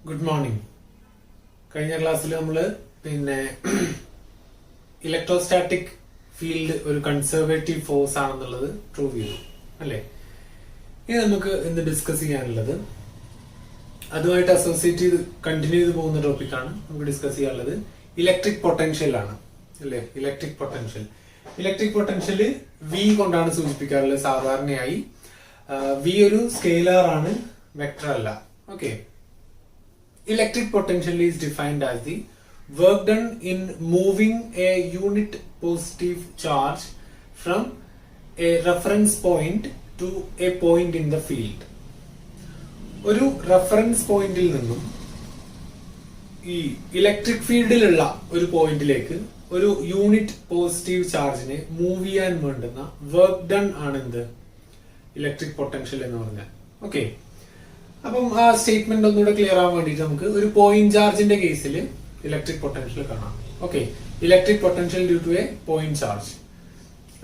Good morning. കഴിഞ്ഞ ക്ലാസ്സിൽ നമ്മൾ ഇലക്ട്രോസ്റ്റാറ്റിക് ഫീൽഡ് ഒരു കൺസർവേറ്റീവ് ഫോഴ്സ് ആണെന്നുള്ളത് പ്രൂവ് ചെയ്തു അല്ലെ. ഇനി നമുക്ക് ഇന്ന് ഡിസ്കസ് ചെയ്യാനുള്ളത് അതുമായിട്ട് അസോസിയേറ്റ് ചെയ്ത് കണ്ടിന്യൂ ചെയ്ത് പോകുന്ന ടോപ്പിക്കാണ്. നമുക്ക് ഡിസ്കസ് ചെയ്യാനുള്ളത് ഇലക്ട്രിക് പൊട്ടൻഷ്യൽ ആണ് അല്ലെ. ഇലക്ട്രിക് പൊട്ടൻഷ്യൽ വി കൊണ്ടാണ് സൂചിപ്പിക്കാറുള്ളത് സാധാരണയായി. വി ഒരു സ്കെയിലർ ആണ്, വെക്ടർ അല്ല. Okay. Electric potential is defined as the work done in moving a unit positive charge from a reference point to a point in the field. ഒരു reference പോയിന്റിൽ നിന്നും ഈ electric ഫീൽഡിലുള്ള ഒരു പോയിന്റിലേക്ക് ഒരു യൂണിറ്റ് പോസിറ്റീവ് ചാർജിനെ മൂവ് ചെയ്യാൻ വേണ്ടുന്ന വർക്ക് ഡൺ ആണ് എന്ത് ഇലക്ട്രിക് പൊട്ടൻഷ്യൽ എന്ന് പറഞ്ഞാൽ. ഓക്കെ. അപ്പം ആ സ്റ്റേറ്റ്മെന്റ് ഒന്നുകൂടെ ക്ലിയർ ആവാൻ വേണ്ടിയിട്ട് നമുക്ക് ഒരു പോയിന്റ് ചാർജിന്റെ കേസിൽ ഇലക്ട്രിക് പൊട്ടൻഷ്യൽ കാണാം. Okay. Electric potential due to a point charge.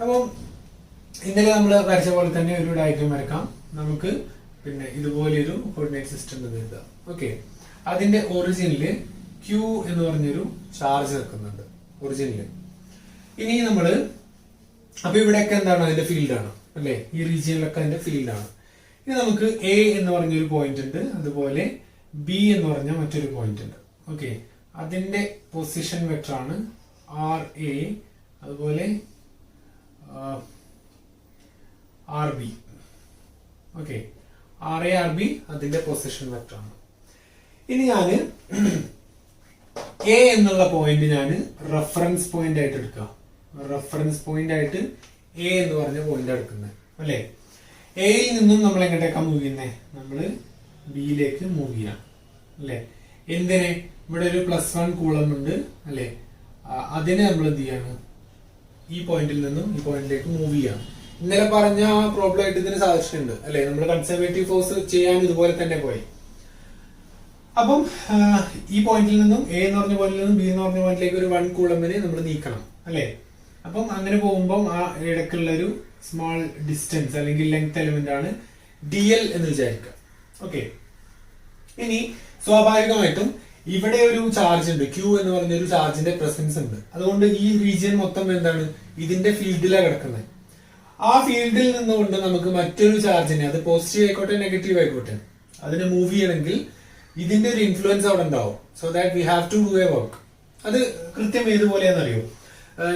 അപ്പം ഇന്നലെ നമ്മൾ വരച്ച പോലെ തന്നെ ഒരു ഡയഗ്രം വരക്കാം. നമുക്ക് ഇതുപോലെയൊരു കോർഡിനേറ്റ് സിസ്റ്റം എഴുതാം. ഓക്കെ. അതിന്റെ ഒറിജിനില് ക്യൂ എന്ന് പറഞ്ഞൊരു ചാർജ് വെക്കുന്നുണ്ട് ഒറിജിനില്. ഇനി നമ്മള് അപ്പൊ ഇവിടെയൊക്കെ എന്താണ് അതിന്റെ ഫീൽഡാണ് അല്ലെ. ഈ റീജിയനിലൊക്കെ അതിന്റെ ഫീൽഡാണ്. ഇനി നമുക്ക് എ എന്ന് പറഞ്ഞൊരു പോയിന്റ് ഉണ്ട്, അതുപോലെ ബി എന്ന് പറഞ്ഞ മറ്റൊരു പോയിന്റ് ഉണ്ട്. ഓക്കെ. അതിന്റെ പൊസിഷൻ വെക്ടർ ആണ് ആർ എ, അതുപോലെ r b. Okay. R a r b അതിന്റെ പൊസിഷൻ വെക്ടർ ആണ്. ഇനി ഞാന് എ എന്നുള്ള പോയിന്റ് ഞാൻ റെഫറൻസ് പോയിന്റ് ആയിട്ട് എടുക്കാം. റെഫറൻസ് പോയിന്റ് ആയിട്ട് എ എന്ന് പറഞ്ഞ പോയിന്റ് എടുക്കുന്നത് അല്ലെ. എയിൽ നിന്നും നമ്മൾ എങ്ങോട്ടേക്കാ മൂവ് ചെയ്യുന്നേ? നമ്മള് ബിയിലേക്ക് മൂവ് ചെയ്യാം അല്ലെ. എന്തിനെ? ഇവിടെ ഒരു +1 കൂളം ഉണ്ട് അല്ലെ. അതിനെ നമ്മൾ എന്ത് ചെയ്യാണ്? ഈ പോയിന്റിൽ നിന്നും ഈ പോയിന്റിലേക്ക് മൂവ് ചെയ്യാം. ഇന്നലെ പറഞ്ഞ ആ പ്രോബ്ലം ആയിട്ട് ഇതിന് സാധിച്ചിട്ടുണ്ട് അല്ലെ. നമ്മൾ കൺസർവേറ്റീവ് ഫോഴ്സ് ചെയ്യാൻ ഇതുപോലെ തന്നെ പോയി. അപ്പം ഈ പോയിന്റിൽ നിന്നും എ എന്ന് പറഞ്ഞ പോയിന്റിൽ നിന്നും ബി എന്ന് പറഞ്ഞ പോയിന്റിലേക്ക് ഒരു 1 കൂളമ്പിനെ നമ്മൾ നീക്കണം അല്ലെ. അപ്പം അങ്ങനെ പോകുമ്പോൾ ആ ഇടയ്ക്കുള്ള ഒരു സ്മോൾ ഡിസ്റ്റൻസ് അല്ലെങ്കിൽ ലെങ്ത് എലിമെന്റ് ആണ് dl എന്ന് വിചാരിക്കുക. ഓക്കെ. ഇനി സ്വാഭാവികമായിട്ടും ഇവിടെ ഒരു ചാർജ് ഉണ്ട്, ക്യൂ എന്ന് പറഞ്ഞ ഒരു ചാർജിന്റെ പ്രസൻസ് ഉണ്ട്. അതുകൊണ്ട് ഈ റീജിയൻ മൊത്തം എന്താണ് ഇതിന്റെ ഫീൽഡിലാണ് കിടക്കുന്നത്. ആ ഫീൽഡിൽ നിന്നുകൊണ്ട് നമുക്ക് മറ്റൊരു ചാർജിനെ, അത് പോസിറ്റീവ് ആയിക്കോട്ടെ നെഗറ്റീവ് ആയിക്കോട്ടെ, അതിനെ മൂവ് ചെയ്യണമെങ്കിൽ ഇതിന്റെ ഒരു ഇൻഫ്ലുവൻസ് അവിടെ ഉണ്ടാവും. So that we have to do a work. അത് കൃത്യം ഏതുപോലെയാണെന്നറിയോ?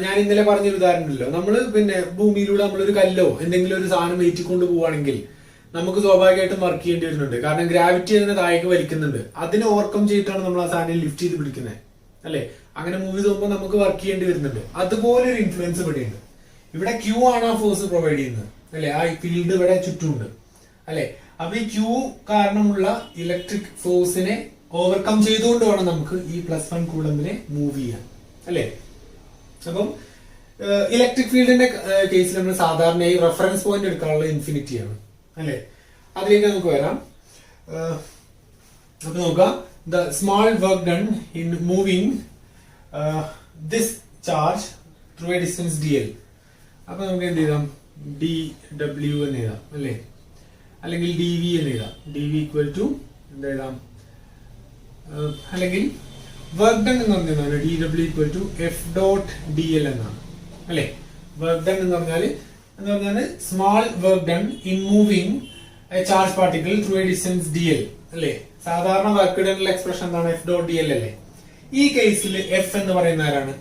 ഞാൻ ഇന്നലെ പറഞ്ഞൊരു ഉദാഹരണം ഉണ്ടല്ലോ. നമ്മള് ഭൂമിയിലൂടെ നമ്മളൊരു കല്ലോ എന്തെങ്കിലും ഒരു സാധനം വെയിറ്റിക്കൊണ്ട് പോവുകയാണെങ്കിൽ നമുക്ക് സ്വാഭാവികമായിട്ടും വർക്ക് ചെയ്യേണ്ടി വരുന്നുണ്ട്. കാരണം ഗ്രാവിറ്റി അതിനെ താഴേക്ക് വലിക്കുന്നുണ്ട്. അതിനെ ഓവർകം ചെയ്തിട്ടാണ് നമ്മൾ ആ സാധനം ലിഫ്റ്റ് ചെയ്ത് പിടിക്കുന്നത് അല്ലെ. അങ്ങനെ മൂവ് ചെയ്ത് പോകുമ്പോൾ നമുക്ക് വർക്ക് ചെയ്യേണ്ടി വരുന്നുണ്ട്. അതുപോലെ ഒരു ഇൻഫ്ലുവൻസ് ഇവിടെ ഉണ്ട്. ഇവിടെ ക്യൂ ആണ് ആ ഫോഴ്സ് പ്രൊവൈഡ് ചെയ്യുന്നത് അല്ലെ. ആ ഫീൽഡ് ഇവിടെ ചുറ്റുമുണ്ട് അല്ലെ. അപ്പൊ ഈ ക്യൂ കാരണമുള്ള ഇലക്ട്രിക് ഫോഴ്സിനെ ഓവർകം ചെയ്തുകൊണ്ട് വേണം നമുക്ക് ഈ +1 കൂളമ്പിനെ മൂവ് ചെയ്യാൻ അല്ലെ. അപ്പം ഇലക്ട്രിക് ഫീൽഡിന്റെ കേസിൽ നമ്മൾ സാധാരണയായി റെഫറൻസ് പോയിന്റ് എടുക്കാനുള്ള ഇൻഫിനിറ്റി ആണ് അല്ലെ. അതിലേക്ക് നമുക്ക് വരാം. അപ്പൊ നോക്കാം. The small work done in moving this charge through A distance dl. അപ്പൊ നമുക്ക് എന്ത് ചെയ്താം? dw എന്ന് എഴുതാം അല്ലെ. അല്ലെങ്കിൽ dv എന്ന് എഴുതാം. dv ഈക്വൽ ടു എന്താ എഴുതാം? അല്ലെങ്കിൽ വർക്ക് ഡൺ എന്ന് പറഞ്ഞാൽ dw ഈക്വൽ ടു f.dl എന്നാണ് അല്ലെ. വർക്ക് ഡൺ എന്ന് പറഞ്ഞാൽ small work done in moving A charge particle through A distance dl അല്ലെ. സാധാരണ വർക്ക് ഡൺ എക്സ്പ്രഷൻ എന്താണ്? f.dl അല്ലെ. ഈ കേസിൽ f എന്ന് പറയുന്ന ആരാണ്?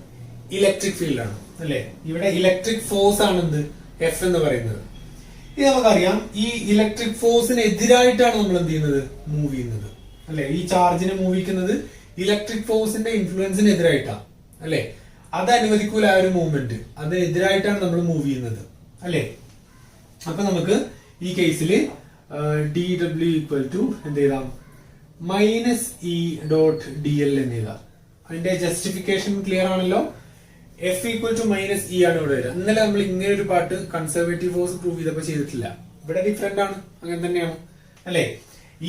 ഇലക്ട്രിക് ഫീൽഡ് ആണ് അല്ലെ. ഇവിടെ ഇലക്ട്രിക് ഫോഴ്സ് ആണ് എന്ത് f എന്ന് പറയുന്നത്. ഇത് നമുക്കറിയാം. ഈ ഇലക്ട്രിക് ഫോഴ്സിന് എതിരായിട്ടാണ് നമ്മൾ എന്ത് ചെയ്യുന്നത്? മൂവ് ചെയ്യുന്നത് അല്ലെ. ഈ ചാർജിനെ മൂവ് ചെയ്യുന്നത് ഇലക്ട്രിക് ഫോഴ്സിന്റെ ഇൻഫ്ലുവൻസിന് എതിരായിട്ടാണ് അല്ലെ. അത് അനുവദിക്കൂല ആ ഒരു മൂവ്മെന്റ്. അതിനെതിരായിട്ടാണ് നമ്മൾ മൂവ് ചെയ്യുന്നത് അല്ലെ. അപ്പൊ നമുക്ക് ഈ കേസിൽ dw ഈക്വൽ ടു എന്ത് ചെയ്താം? -e.dl എന്ന് എഴുതാം. അതിന്റെ ജസ്റ്റിഫിക്കേഷൻ ക്ലിയർ ആണല്ലോ. f ഈക്വൽ ടു -e ആണ് ഇവിടെ വരിക. ഇന്നലെ നമ്മൾ ഇങ്ങനെ ഒരു പാർട്ട് കൺസർവേറ്റീവ് ഫോഴ്സ് പ്രൂവ് ചെയ്തപ്പോൾ ചെയ്തിട്ടില്ല. ഇവിടെ ഡിഫറെന്റ് ആണ്, അങ്ങനെ തന്നെയാണ് അല്ലെ.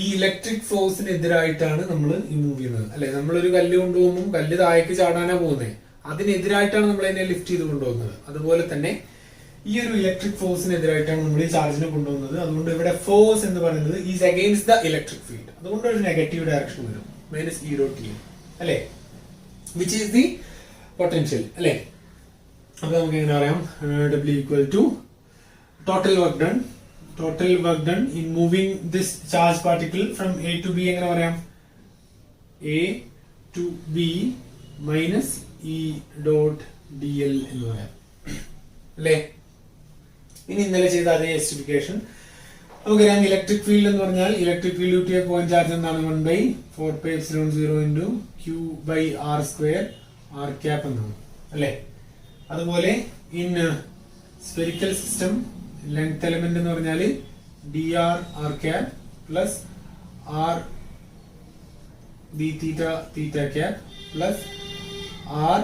ഈ ഇലക്ട്രിക് ഫോഴ്സിന് എതിരായിട്ടാണ് നമ്മൾ ഈ മൂവ് ചെയ്യുന്നത് അല്ലെ. നമ്മളൊരു കല്ല് കൊണ്ടുപോകുമ്പോൾ കല്ല് താഴേക്ക് ചാടാനാ പോകുന്നത്. അതിനെതിരായിട്ടാണ് നമ്മൾ അതിനെ ലിഫ്റ്റ് ചെയ്ത് കൊണ്ടുപോകുന്നത്. അതുപോലെ തന്നെ ഈ ഒരു ഇലക്ട്രിക് ഫോഴ്സിനെതിരായിട്ടാണ് നമ്മൾ ഈ ചാർജിനെ കൊണ്ടുവന്നത്. അതുകൊണ്ട് ഇവിടെ ഫോഴ്സ് എന്ന് പറയുന്നത് is against the electric field. അതുകൊണ്ട് ഒരു നെഗറ്റീവ് ഡയറക്ഷൻ വരും. minus E dot dl അല്ലേ, which is the potential അല്ലേ. അപ്പോൾ നമുക്ക് എങ്ങനെ പറയാം, W equal to total work done in moving this charge particle from A to B എങ്ങനെ പറയാം, A to B minus E dot dl എന്ന് പറയാം അല്ലേ. ഇനി ഇന്നലെ ചെയ്ത അതേ ജസ്റ്റിഫിക്കേഷൻ നമുക്കറിയാം. ഇലക്ട്രിക് ഫീൽഡ് എന്ന് പറഞ്ഞാൽ electric field due to a point charge എന്താണ്, 1/4πε0 into Q/r² r cap എന്നാണ് അല്ലേ. അതുപോലെ in spherical system length element എന്ന് പറഞ്ഞാൽ dr r cap plus r d theta cap plus r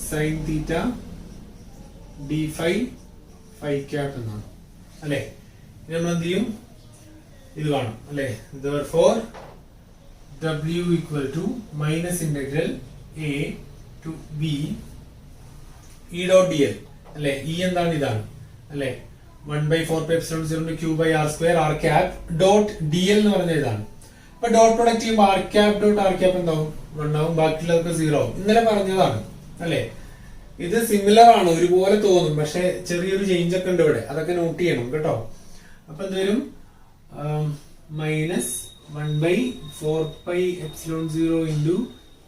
sin theta d phi cap എന്നാണ് അല്ലേ. ഇനി നമ്മൾ എന്ത് ചെയ്യും, ഇത് കാണും അല്ലേ. therefore W equal to minus integral A to B E dot dl അല്ലേ. E എന്താണ്, ഇതാണ് അല്ലേ, 1/4πε0 into Q/r² r cap dot dl എന്ന് പറഞ്ഞ ഇതാണ്. അപ്പൊ ഡോട്ട് പ്രൊഡക്റ്റ് ചെയ്യുമ്പോൾ r cap dot r cap എന്താവും, 1 ആവും, ബാക്കിയുള്ളതൊക്കെ 0 ആവും. ഇന്നലെ പറഞ്ഞതാണ് അല്ലേ. ഇത് സിമിലർ ആണ്, ഒരുപോലെ തോന്നും, പക്ഷെ ചെറിയൊരു ചേഞ്ച് ഒക്കെ ഉണ്ട് ഇവിടെ, അതൊക്കെ നോട്ട് ചെയ്യണം കേട്ടോ. അപ്പൊ എന്തുവരും, മൈനസ് 1/4πε0 into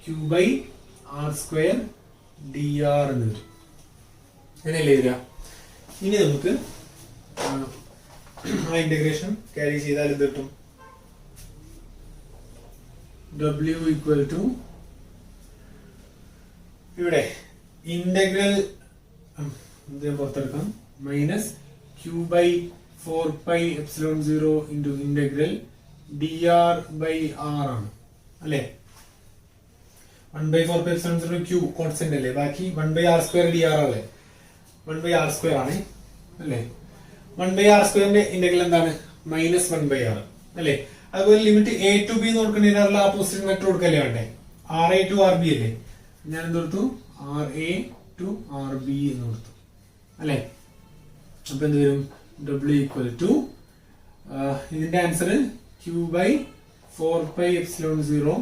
Q/r² dr എന്ന് വരും. അങ്ങനെയല്ലേ വരിക. ഇനി നമുക്ക് ആ ഇന്റഗ്രേഷൻ ക്യാരി ചെയ്താൽ ഇത് കിട്ടും, W equal to ഇവിടെ ഇന്റഗ്രൽ പുറത്തെടുക്കാം, minus Q/4πε0 into integral dr/r ആണ് അല്ലെ. 1/4πε0 Q കോൺസ്റ്റന്റ് അല്ലേ, ബാക്കി 1/r² dr അല്ലേ, 1/r² ആണ് അല്ലേ. 1/r² ഇന്റഗ്രൽ എന്താണ്, മൈനസ് 1/r അല്ലേ. അതുപോലെ ലിമിറ്റ് A to B നോക്കണേനുള്ള ഓപ്പോസിറ്റ് വെക്ടർ കൊടുക്കല്ലേ വേണ്ടേ, RA to RB അല്ലേ. ഞാൻ എന്ത് കൊടുത്തു, RA to RB എന്ന് കൊടുത്തു അല്ലെ. അപ്പൊ എന്ത് വരും, W equal to ഇതിന്റെ ആൻസർ Q/4πε0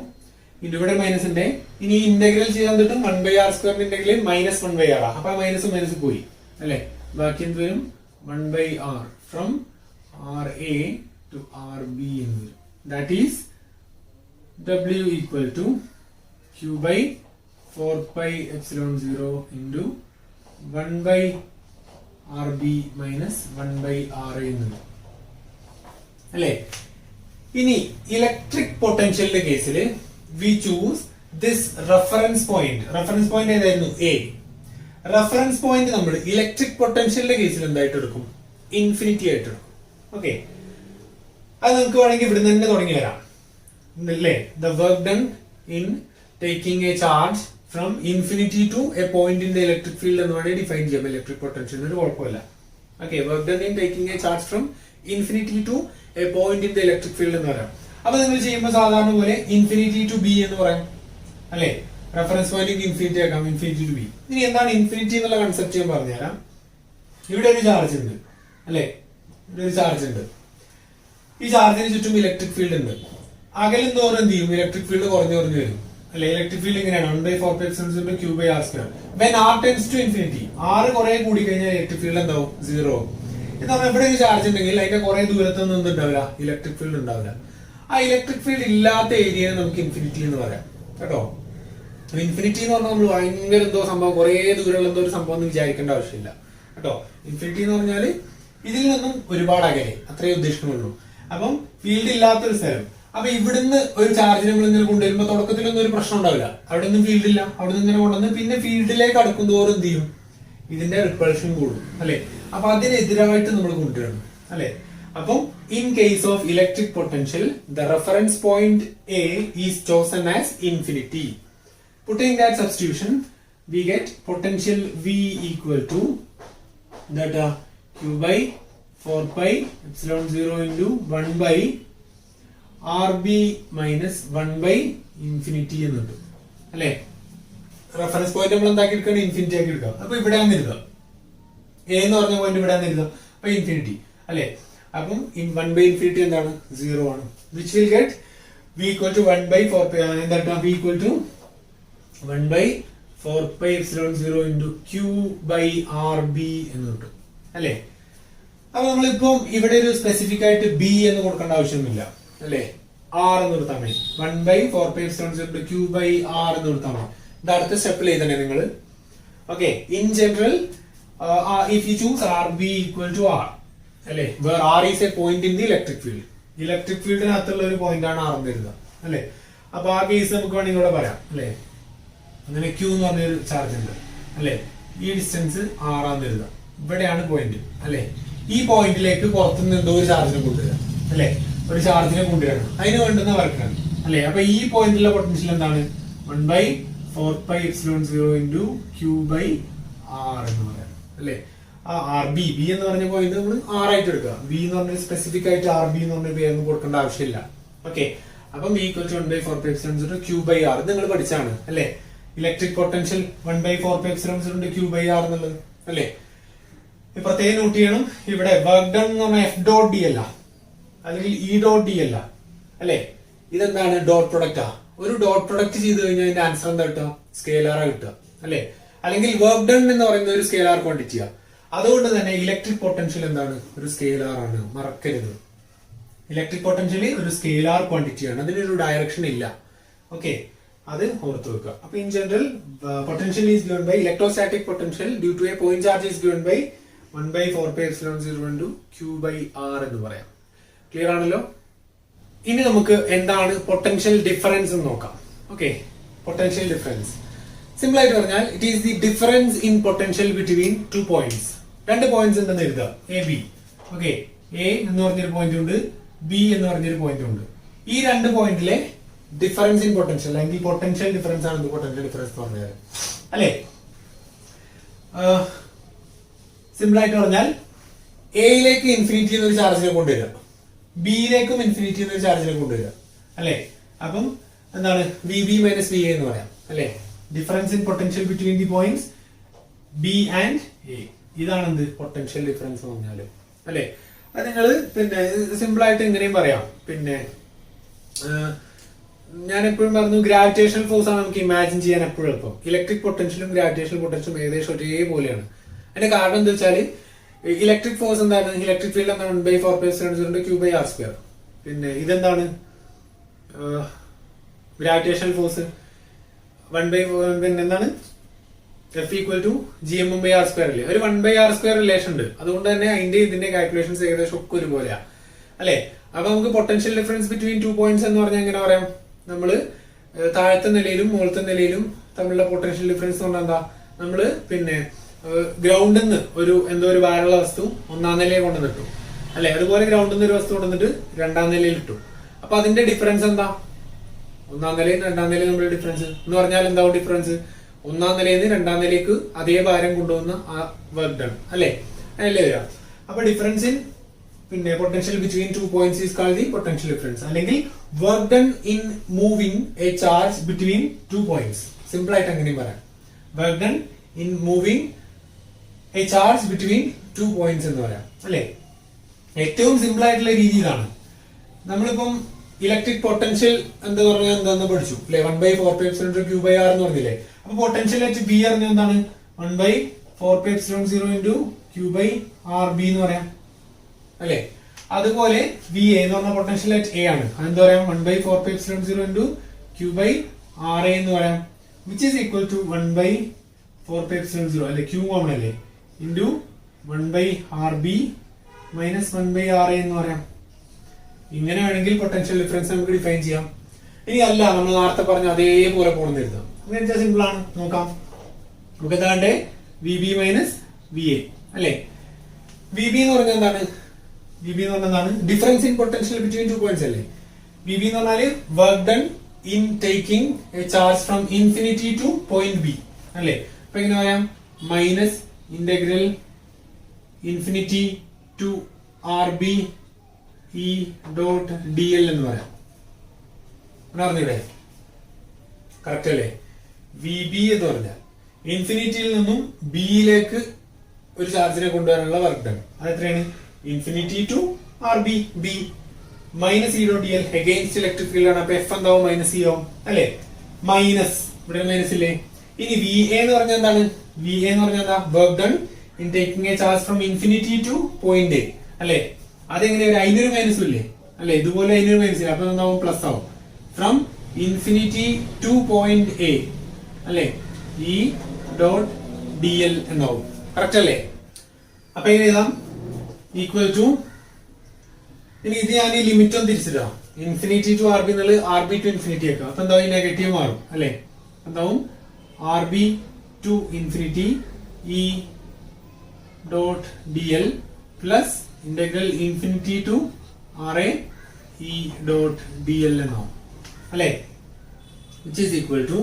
ഇവിടെ മൈനസ് ഉണ്ട്. ഇനി ഇന്റഗ്രൽ ചെയ്യാൻ കിട്ടും 1/r² ഇന്റഗ്രൽ മൈനസ് 1/r. അപ്പൊ മൈനസ് മൈനസ് പോയി അല്ലെ. ബാക്കി എന്ത് വരും, 1/r from RA to RB എന്ന് വരും. That is W equal to Q/4πε0 into 1/RB minus 1/RA എന്ന് വരും അല്ലെ. ഇനി ഇലക്ട്രിക് പൊട്ടൻഷ്യലിന്റെ കേസിൽ V choose this reference point. Reference point ഏതായിരുന്നു, എ. റഫറൻസ് പോയിന്റ് നമ്മൾ ഇലക്ട്രിക് പൊട്ടൻഷ്യലിന്റെ കേസിൽ എന്തായിട്ട് എടുക്കും, ഇൻഫിനിറ്റി ആയിട്ട് എടുക്കും. ഓക്കെ, അത് നമുക്ക് വേണമെങ്കിൽ ഇവിടുന്ന് തന്നെ തുടങ്ങി വരാം അല്ലേ. The work done in taking a charge from infinity to a point in the electric field എന്ന് വേണമെങ്കിൽ ഡിഫൈൻ ചെയ്യാം ഇലക്ട്രിക് പൊട്ടൻഷ്യൽ, ഒരു കുഴപ്പമില്ല. Okay, work done in taking a charge from infinity to a point in the electric field എന്ന് പറയാം. അപ്പൊ നിങ്ങൾ ചെയ്യുമ്പോൾ സാധാരണ പോലെ ഇൻഫിനിറ്റി ടു ബി എന്ന് പറയാം അല്ലെ. റെഫറൻസ് പോയിന്റ് ഇൻഫിനിറ്റി ആക്കാം, ഇൻഫിനിറ്റി ടു ബി. ഇനി എന്താണ് ഇൻഫിനിറ്റി എന്നുള്ള കൺസെപ്റ്റ് ഞാൻ പറഞ്ഞുതരാം. ഇവിടെ ഒരു ചാർജ് ഉണ്ട് അല്ലെ, ഇവിടെ ഒരു ചാർജ് ഉണ്ട്. ഈ ചാർജിന് ചുറ്റും ഇലക്ട്രിക് ഫീൽഡ് ഉണ്ട്. അകലും തോറും എന്ത് ചെയ്യും, ഇലക്ട്രിക് ഫീൽഡ് കുറഞ്ഞു കുറഞ്ഞു വരും അല്ലെ. ഇലക്ട്രിക് ഫീൽഡ് ഇങ്ങനെയാണ് 1/4πε0 Q/r². When r tends to infinity, r കുറെ കൂടി കഴിഞ്ഞാൽ ഇലക്ട്രിക് ഫീൽഡ് എന്താവും, 0 ആവും. നമ്മൾ എവിടെ ഒരു ചാർജ് ഉണ്ടെങ്കിൽ അതിന്റെ കുറെ ദൂരത്തൊന്നും ഉണ്ടാവില്ല, ഇലക്ട്രിക് ഫീൽഡ് ഉണ്ടാവില്ല. ആ ഇലക്ട്രിക് ഫീൽഡ് ഇല്ലാത്ത ഏരിയയെ നമുക്ക് ഇൻഫിനിറ്റി എന്ന് പറയാം കേട്ടോ. ഇൻഫിനിറ്റി എന്ന് പറഞ്ഞാൽ നമ്മൾ ഭയങ്കര എന്തോ സംഭവം, കുറെ ദൂരമുള്ള എന്തോ ഒരു സംഭവം എന്ന് വിചാരിക്കേണ്ട ആവശ്യമില്ല കേട്ടോ. ഇൻഫിനിറ്റി എന്ന് പറഞ്ഞാൽ ഇതിൽ നിന്നും ഒരുപാട് അകലെ, അത്രേ ഉദ്ദേശിക്കുന്നുള്ളൂ. അപ്പം ഫീൽഡ് ഇല്ലാത്തൊരു സ്ഥലം. അപ്പൊ ഇവിടുന്ന് ഒരു ചാർജ് നമ്മൾ ഇങ്ങനെ കൊണ്ടുവരുമ്പോൾ തുടക്കത്തിലൊന്നും ഒരു പ്രശ്നം ഉണ്ടാവില്ല, അവിടെ ഒന്നും ഫീൽഡ് ഇല്ല. അവിടെ നിന്ന് ഇങ്ങനെ കൊണ്ടുവന്ന് പിന്നെ ഫീൽഡിലേക്ക് അടുക്കും തോറും എന്ത് ചെയ്യും, ഇതിന്റെ റിപ്പൾഷൻ കൂടും അല്ലെ. അപ്പൊ അതിനെതിരായിട്ട് നമ്മൾ കൊണ്ടുവരണം അല്ലെ. അപ്പം in case of electric potential the reference point a is chosen as infinity. Putting that substitution we get potential v equal to that Q/4πε0 into 1/RB minus 1/infinity എന്ന് കിട്ടും അല്ലെ. റെഫറൻസ് പോയിന്റ് നമ്മൾ എന്താക്കി എടുക്കണം, ഇൻഫിനിറ്റി ആക്കി എടുക്കാം. അപ്പൊ ഇവിടെ എഴുതാം, എ എന്ന് പറഞ്ഞ പോയിന്റ് ഇവിടെ എഴുതാം. അപ്പൊ ഇൻഫിനിറ്റി അല്ലെ. അപ്പം 1/infinity എന്താണ്, 0 ആണ്. Which will get V equal to 1 by 4 pi എന്താ V equal to 1 by 4 pi epsilon 0 into Q by RB എന്ന് കിട്ടും അല്ലേ. അപ്പൊ നമ്മളിപ്പം ഇവിടെ ഒരു സ്പെസിഫിക് ആയിട്ട് ബി എന്ന് കൊടുക്കേണ്ട ആവശ്യമൊന്നുമില്ല അല്ലേ. ആർ എന്ന് കൊടുത്താൽ മതി. 1 by 4 pi epsilon 0 into Q by R എന്ന് കൊടുത്താൽ മതി. ഇത് അടുത്ത സ്റ്റെപ്പിൽ എഴുതണേ നിങ്ങൾ. Okay, in general if you choose RB equal to R അല്ലേ, where R is a point in the electric field. Electric ഫീൽഡിനകത്തുള്ള ഒരു പോയിന്റ് ആണ് ആർ എന്ന് എഴുതുക അല്ലെ. അപ്പൊ ആ കേസ് നമുക്ക് വേണമെങ്കിൽ ഇവിടെ പറയാം അല്ലെ. അങ്ങനെ Q എന്ന് പറഞ്ഞൊരു ചാർജ് ഉണ്ട് അല്ലെ. ഈ ഡിസ്റ്റൻസ് ആറാന്ന് എഴുതാം. ഇവിടെയാണ് പോയിന്റ് അല്ലെ. ഈ പോയിന്റിലേക്ക് പുറത്തുനിന്ന് എന്തോ ഒരു ചാർജിനെ കൊണ്ടുവരിക അല്ലെ. ഒരു ചാർജിനെ കൊണ്ടുവരണം, അതിന് വേണ്ടുന്ന വർക്കാണ് അല്ലെ. അപ്പൊ ഈ പോയിന്റിലെ പൊട്ടൻഷ്യൽ എന്താണ്? 1 by 4 pi epsilon 0 into Q by R എന്ന് പറയാം അല്ലെ. ആ ആർ ബി ബി എന്ന് പറഞ്ഞ പോയിന്റ് നമ്മൾ ആർ ആയിട്ട് എടുക്കുക. ബി എന്ന് പറഞ്ഞ സ്പെസിഫിക് ആയിട്ട് ആർ ബി എന്ന് പറഞ്ഞ പേരൊന്നും കൊടുക്കേണ്ട ആവശ്യമില്ല. ഓക്കെ, അപ്പം B equal to 1 by 4 pi epsilon 0 Q by R നിങ്ങൾ പഠിച്ചാണ് അല്ലെ. Electric potential 1 by 4 pi epsilon 0 Q by R എന്നുള്ളത് അല്ലെ. പ്രത്യേകം നോട്ട് ചെയ്യണം, ഇവിടെ വർക്ക് ഡൺ എന്ന് പറഞ്ഞാൽ എഫ് ഡോട്ട് ഡി അല്ല, അല്ലെങ്കിൽ ഇ ഡോട്ട് ഡി അല്ല അല്ലെ. ഇതെന്താണ്? ഡോട്ട് പ്രൊഡക്റ്റാ. ഒരു ഡോട്ട് പ്രൊഡക്റ്റ് ചെയ്ത് കഴിഞ്ഞാൽ അതിന്റെ ആൻസർ എന്താ കിട്ടുക? സ്കേലാറാ കിട്ടുക അല്ലെ. അല്ലെങ്കിൽ വർക്ക് ഡൺ എന്ന് പറയുന്ന ഒരു സ്കേലാർ ക്വാണ്ടിറ്റിയാ. അതുകൊണ്ട് തന്നെ ഇലക്ട്രിക് പൊട്ടൻഷ്യൽ എന്താണ്? ഒരു സ്കേലാർ ആണ്, മറക്കരുത്. ഇലക്ട്രിക് പൊട്ടൻഷ്യൽ ഒരു സ്കേലാർ ക്വാണ്ടിറ്റിയാണ്, അതിനൊരു ഡയറക്ഷൻ ഇല്ല. ഓക്കെ, അത് ഓർത്ത് വെക്കുക. അപ്പൊ in general potential is given by electrostatic potential due to a point charge is given by 1 by 4 pi epsilon 0 into Q by R എന്ന് പറയാം. ക്ലിയർ ആണല്ലോ. ഇനി നമുക്ക് എന്താണ് പൊട്ടൻഷ്യൽ ഡിഫറൻസ് എന്ന് നോക്കാം. ഓക്കെ, പൊട്ടൻഷ്യൽ ഡിഫറൻസ് സിമ്പിൾ ആയിട്ട് പറഞ്ഞാൽ it is the difference in potential between two points. രണ്ട് പോയിന്റ്സ് ഉണ്ടെന്ന് എഴുതുക, എ ബി. ഓക്കെ, എ എന്ന് പറഞ്ഞൊരു പോയിന്റ് ഉണ്ട്, ബി എന്ന് പറഞ്ഞൊരു പോയിന്റ് ഉണ്ട്. ഈ രണ്ട് പോയിന്റിലെ ഡിഫറൻസ് ഇൻ പൊട്ടൻഷ്യൽ അല്ലെങ്കിൽ പൊട്ടൻഷ്യൽ ഡിഫറൻസ് ആണ് പൊട്ടൻഷ്യൽ ഡിഫറൻസ് എന്ന് പറഞ്ഞാൽ അല്ലെ. സിമ്പിൾ ആയിട്ട് പറഞ്ഞാൽ എയിലേക്ക് ഇൻഫിനിറ്റി എന്നൊരു ചാർജിനെ കൊണ്ടുവരിക, ബിയിലേക്കും ഇൻഫിനിറ്റി എന്നൊരു ചാർജിനെ കൊണ്ടുവരിക അല്ലെ. അപ്പം എന്താണ്? V B minus V a എന്ന് പറയാം അല്ലെ. Difference in potential between the points b and a. ഇതാണ് എന്ത്? പൊട്ടൻഷ്യൽ ഡിഫറൻസ് എന്ന് പറഞ്ഞാല് അല്ലെ. അത് നിങ്ങൾ പിന്നെ സിമ്പിൾ ആയിട്ട് എങ്ങനെയും പറയാം. പിന്നെ ഞാൻ എപ്പോഴും പറഞ്ഞു, ഗ്രാവിറ്റേഷണൽ ഫോഴ്സ് ആണ് നമുക്ക് ഇമാജിൻ ചെയ്യാൻ എപ്പോഴും എളുപ്പം. ഇലക്ട്രിക് പൊട്ടൻഷ്യലും ഗ്രാവിറ്റേഷണൽ പൊട്ടൻഷ്യലും ഏകദേശം ഒരേപോലെയാണ്. അതിന്റെ കാരണം എന്താ വെച്ചാൽ ഇലക്ട്രിക് ഫോഴ്സ് എന്താണ്? ഇലക്ട്രിക് ഫീൽഡ് എന്താണ്? 1 by 4 pi epsilon 0 Q by R square. പിന്നെ ഇതെന്താണ്? ഗ്രാവിറ്റേഷണൽ ഫോഴ്സ് 1 by പിന്നെ എന്താണ്? F equal to gm by R square അല്ലേ. ഒരു 1 by R square റിലേഷൻ ഉണ്ട്. അതുകൊണ്ട് തന്നെ അതിന്റെ ഇതിന്റെ കാൽക്കുലേഷൻസ് ഏകദേശം ഒക്കെ ഒരുപോലെയാ അല്ലെ. അപ്പൊ നമുക്ക് potential difference between two points എന്ന് പറഞ്ഞാൽ എങ്ങനെ പറയാം? നമ്മള് താഴത്തെ നിലയിലും മുകളിലത്തെ നിലയിലും തമ്മിലുള്ള പൊട്ടൻഷ്യൽ ഡിഫറൻസ് എന്ന് പറഞ്ഞാൽ എന്താ? നമ്മള് പിന്നെ ഗ്രൗണ്ടിൽ നിന്ന് എന്തോ ഒരു ഭാരമുള്ള വസ്തു ഒന്നാം നിലയിൽ കൊണ്ടുവന്നിട്ടു അല്ലെ. അതുപോലെ ഗ്രൗണ്ടിൽ നിന്ന് ഒരു വസ്തു കൊണ്ടുവന്നിട്ട് രണ്ടാം നിലയിൽ ഇട്ടു. അപ്പൊ അതിന്റെ ഡിഫറൻസ് എന്താ? ഒന്നാം നിലയും രണ്ടാം നിലയും തമ്മിലുള്ള ഡിഫറൻസ് എന്ന് പറഞ്ഞാൽ എന്താവും ഡിഫറൻസ്? ഒന്നാം നിലയിൽ നിന്ന് രണ്ടാം നിലയ്ക്ക് അതേ ഭാരം കൊണ്ടുവന്ന ആ വർക്ക് ഡൺ അല്ലെ. അതല്ലേ വരാം. അപ്പൊ ഡിഫറൻസ് ഇൻ പിന്നെ potential between two points is called the potential difference, അല്ലെങ്കിൽ work done in moving a charge between two points. Simple ആയിട്ട് അങ്ങനെയും പറയാം, work done in moving a charge between two points എന്ന് പറയാം അല്ലെ. ഏറ്റവും സിമ്പിൾ ആയിട്ടുള്ള രീതി ഇതാണ്. നമ്മളിപ്പം ഇലക്ട്രിക് പൊട്ടൻഷ്യൽ എന്താ പറഞ്ഞാൽ എന്താന്ന് പഠിച്ചു അല്ലെ. 1 by 4 pi epsilon 0 Q by R എന്ന് പറഞ്ഞില്ലേ. അപ്പൊ പൊട്ടൻഷ്യൽ ആയിട്ട് ബി അറിഞ്ഞ എന്താണ്? 1 by 4 pi epsilon 0 into Q by R B എന്ന് പറയാം അല്ലെ. അതുപോലെ വി എ എന്ന് പറഞ്ഞ പൊട്ടൻഷ്യൽ ആയിട്ട് എ ആണ്. അതെന്താ പറയാം? 1 by 4 pi epsilon 0 into Q by R A എന്ന് പറയാം, which is equal to 1 by 4 pi epsilon 0 അല്ലെ. Q കോമൺ അല്ലേ, into 1 by R B minus 1 by R A എന്ന് പറയാം. ഇങ്ങനെ വേണമെങ്കിൽ പൊട്ടൻഷ്യൽ ഡിഫറൻസ് നമുക്ക് ഡിഫൈൻ ചെയ്യാം. ഇനി അല്ല, നമ്മൾ നേരത്തെ പറഞ്ഞ അതേപോലെ പോകണം എഴുതാം. അങ്ങനെ സിമ്പിൾ ആണ്, നോക്കാം. നമുക്ക് എന്താണ്ട് V B minus V A അല്ലെ. വി ബി എന്ന് പറഞ്ഞാൽ എന്താണ്? വി ബി എന്ന് പറഞ്ഞാൽ എന്താണ്? Difference in potential between two points അല്ലേ. വി ബി എന്ന് പറഞ്ഞാല് work done in taking a charge from infinity to point B അല്ലെ. അപ്പൊ എങ്ങനെ പറയാം? Minus integral infinity to R B E dot D L എന്ന് പറയാം. അറിഞ്ഞില്ലേ? കറക്റ്റ് അല്ലേ? വി ബി എന്ന് പറഞ്ഞാൽ ഇൻഫിനിറ്റിയിൽ നിന്നും ബിയിലേക്ക് ഒരു ചാർജിനെ കൊണ്ടുവരാനുള്ള വർക്ക് ഡൺ. അത് എത്രയാണ്? Infinity to R B B minus E dot D L against electric field ആണ്. അപ്പൊ എഫ് എന്താവും? മൈനസ് ഇ ആവും അല്ലെ. മൈനസ് ഇവിടെ മൈനസ് ഇല്ലേ. ഇനി വി എ എന്ന് പറഞ്ഞാൽ എന്താണ്? വി എ എന്ന് പറഞ്ഞാൽ എന്താ? Work done in taking a charge from infinity to point A അല്ലെ. അതെങ്ങനെ? അതിനൊരു മൈനസും ഇല്ലേ അല്ലെ. ഇതുപോലെ അതിനൊരു മൈനസ് ഇല്ല. അപ്പൊ എന്താവും? പ്ലസ് ആവും. From infinity to point A അല്ലെ. ഇ ഡോട്ട് ഡി എൽ എന്നാവും. കറക്റ്റ് അല്ലേ? അപ്പൊ എങ്ങനെ എഴുതാം? ഈക്വൽ ടു, ഇനി ഇത് ഞാൻ ഈ ലിമിറ്റ് ഒന്ന് തിരിച്ചിടാം. ഇൻഫിനിറ്റി ടു ആർ ബി എന്നുള്ളത് ആർ ബി ടു ഇൻഫിനിറ്റി ആക്കാം. അപ്പൊ എന്താവും? നെഗറ്റീവ് മാറും അല്ലെ. എന്താവും? R B to infinity E dot D L plus integral infinity to R A E dot D L എന്നാവും അല്ലെ. വിച്ച് ഈസ് ഈക്വൽ ടു,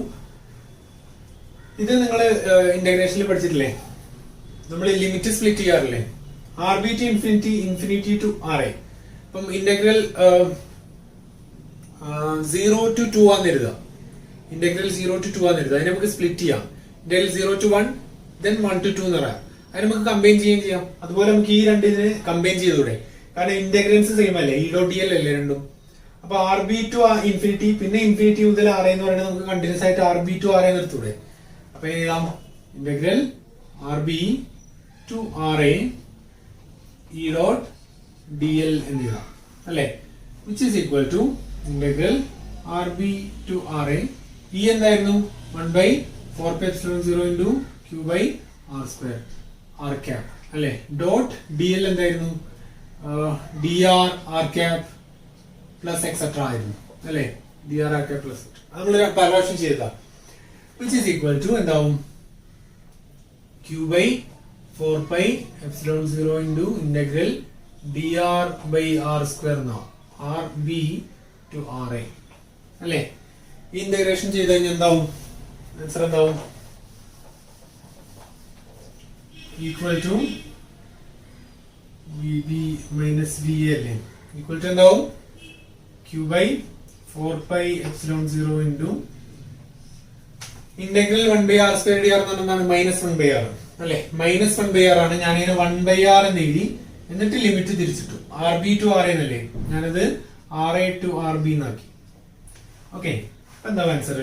ഇത് നിങ്ങൾ ഇന്റഗ്രേഷനിൽ പഠിച്ചിട്ടില്ലേ? നമ്മൾ ലിമിറ്റ് സ്പ്ലിറ്റ് ചെയ്യാറില്ലേ? R B to infinity, infinity to R A. അപ്പം integral 0 to 2 ആണെന്ന് എഴുതുക. ഇന്റഗ്രൽ 0 to 2 ആണെന്ന് എഴുതുക. അതിനെ നമുക്ക് സ്പ്ലിറ്റ് ചെയ്യാം. ഇന്റഗ്രൽ 0 to 1 then 1 to 2 എന്ന് പറയാം. അതിന് നമുക്ക് കമ്പൈൻ ചെയ്യാം. അതുപോലെ നമുക്ക് ഈ രണ്ടിനെ കമ്പൈൻ ചെയ്തൂടെ? കാരണം ഇന്റഗ്രൽസ് സെയിം അല്ലേ, ഇ ഡോട്ട് ഡി എൽ അല്ലേ രണ്ടും. അപ്പൊ ആർ ബി ടു ഇൻഫിനിറ്റി പിന്നെ ഇൻഫിനിറ്റി മുതൽ ആർ എന്ന് പറയുന്നത് നമുക്ക് കണ്ടിന്യൂസ് ആയിട്ട് ആർ ബി ടു ആർ നിർത്തൂടെ? അപ്പൊ എഴുതാം integral R B to R A E dot D L എന്ന് എഴുതാം അല്ലെ. Which is equal to integral R B to R A. E എന്തായിരുന്നു? 1/4πε0 into Q by R square R cap അല്ലെ. Dot D L എന്തായിരുന്നു? D R R cap plus etcetera ആയിരുന്നു അല്ലെ. D R R cap plus നമ്മൾ പല പ്രാവശ്യം ചെയ്താ. Which is equal to എന്താവും? Q by 4πε0 into integral D R by R square എന്നാവും. R B to R A അല്ലെ. ഇന്റഗ്രേഷൻ ചെയ്ത് കഴിഞ്ഞാൽ എന്താവും? ആൻസർ എന്താവും? Equal to V B minus V A അല്ലേ. ഈക്വൽ ടു എന്താവും? Q by 4πε0 into integral 1/r square D R എന്ന് പറഞ്ഞാൽ മൈനസ് 1/r അല്ലെ. മൈനസ് 1/r ആണ്. ഞാനിങ്ങനെ 1/r എന്ന് എഴുതി, എന്നിട്ട് ലിമിറ്റ് തിരിച്ചിട്ടു. ആർ ബി ടു ആർ എന്നല്ലേ, ഞാനത് R A to R B എന്നാക്കി. ഓക്കെ, എന്താ answer?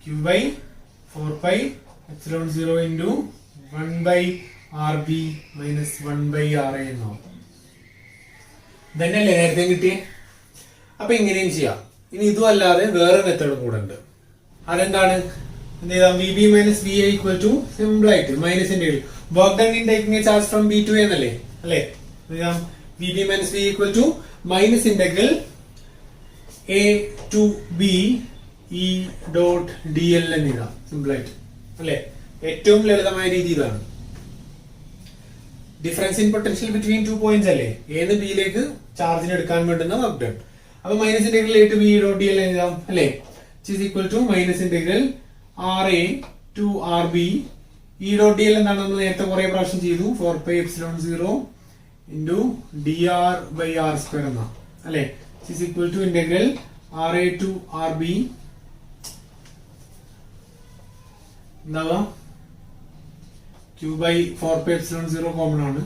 Q by 4πε0 into 1/RB minus 1/RA എന്നാവും. ഇതന്നെയല്ലേ നേരത്തെ കിട്ടിയേ? അപ്പൊ ഇങ്ങനെയും ചെയ്യാം. ഇനി ഇതും അല്ലാതെ വേറെ മെത്തേഡും കൂടെ ഉണ്ട്. അതെന്താണ്? എന്ത് ചെയ്താം? V B minus V A equal to simple ആയിട്ട് മൈനസിന്റെ work done in taking a charge from B to A എന്നല്ലേ അല്ലേ. V B minus V equal to minus integral A to B E dot D L എന്ന് എഴുതാം simple ആയിട്ട് അല്ലെ. ഏറ്റവും ലളിതമായ രീതി ഇതാണ്. Difference in potential between 2 points അല്ലേ, ഏത് ബിയിലേക്ക് ചാർജിന് എടുക്കാൻ വേണ്ടുന്ന വർക്ക് ഡൺ. അപ്പൊ minus integral A to B dot D L എഴുതാം അല്ലെ. Is equal to minus integral R A to R B E dot D L എന്താണ് നമ്മൾ നേരത്തെ കുറെ പ്രാവശ്യം ചെയ്തു. 4πε0 into D R by R square എന്നാ അല്ലെ. Is equal to integral R A to R B എന്താവാ ക്യൂ ബൈ 4πε0 കോമൺ ആണ്,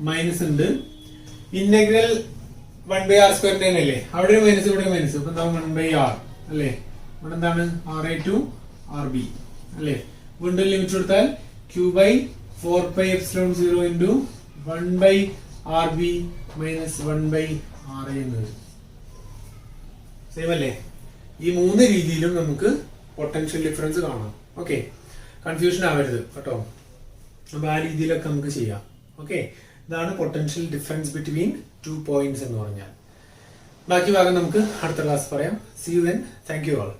മൈനസ് ഉണ്ട്. ഇന്റഗ്രൽ 1/r സ്ക്വയറിന്റെ അല്ലേ, അവിടെ ഒരു മൈനസ് ഇവിടെ മൈനസ്, അപ്പൊ എന്താവും 1/r അല്ലേ. ഇവിടെ എന്താണ് R A to R B അല്ലേ. വീണ്ടും ലിമിറ്റ് കൊടുത്താൽ Q by 4πε0 into 1/RB minus 1/RA എന്ന് വരും. സെയിം അല്ലേ? ഈ മൂന്ന് രീതിയിലും നമുക്ക് പൊട്ടൻഷ്യൽ ഡിഫറൻസ് കാണാം. ഓക്കെ, കൺഫ്യൂഷൻ ആവരുത് കേട്ടോ. അപ്പൊ ആ രീതിയിലൊക്കെ നമുക്ക് ചെയ്യാം. ഓക്കെ, ഇതാണ് പൊട്ടൻഷ്യൽ ഡിഫറൻസ് ബിറ്റ്വീൻ 2 പോയിന്റ്സ് എന്ന് പറഞ്ഞാൽ. ബാക്കി ഭാഗം നമുക്ക് അടുത്ത ക്ലാസ് പറയാം. See you then. Thank you all.